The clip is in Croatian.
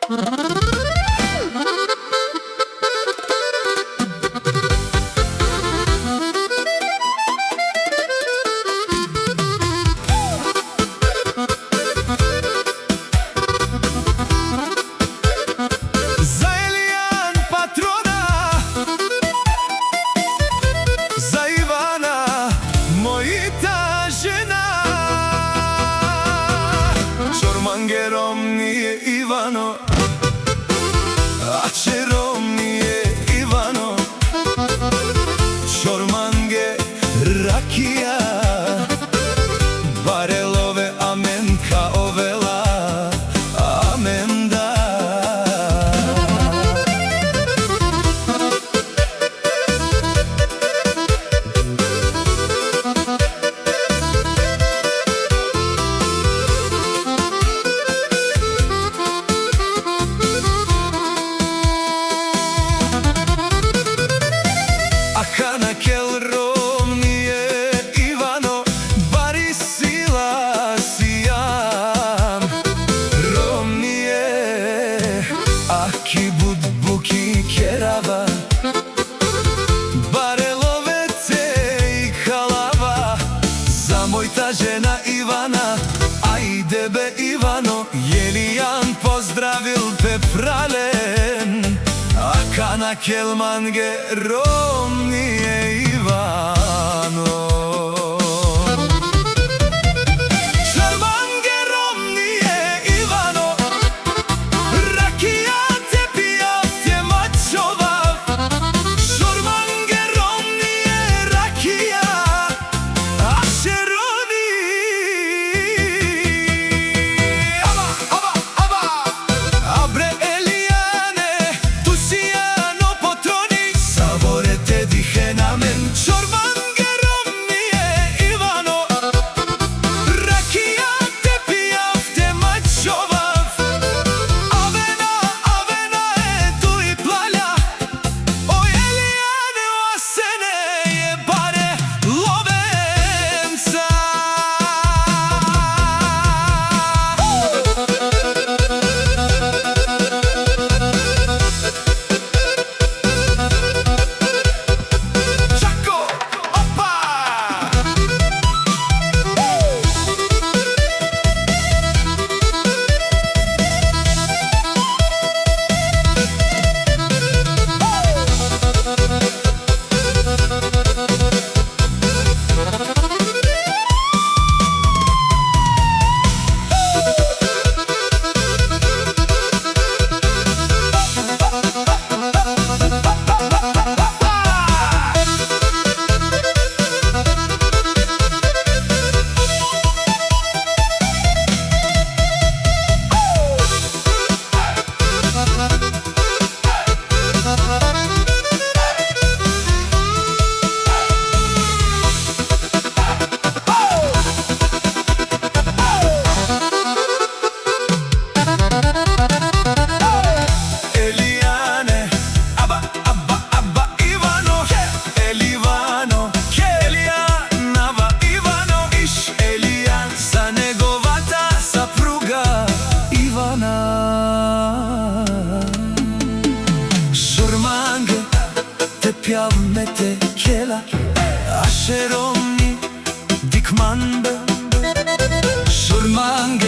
Шормангером nije Ivano, a čerom nije Ivano. Šormange rakija, barelove amenka ovela, amenda. Aki budbuki kerava, barelovece i halava. Za mojta žena Ivana, ajde be Ivano, Jelijan pozdravil te pralen. Aka na kelmange rom nije Ivano. Šormange te pjav me te kjela, a šerom ni dikmanbe. Šormange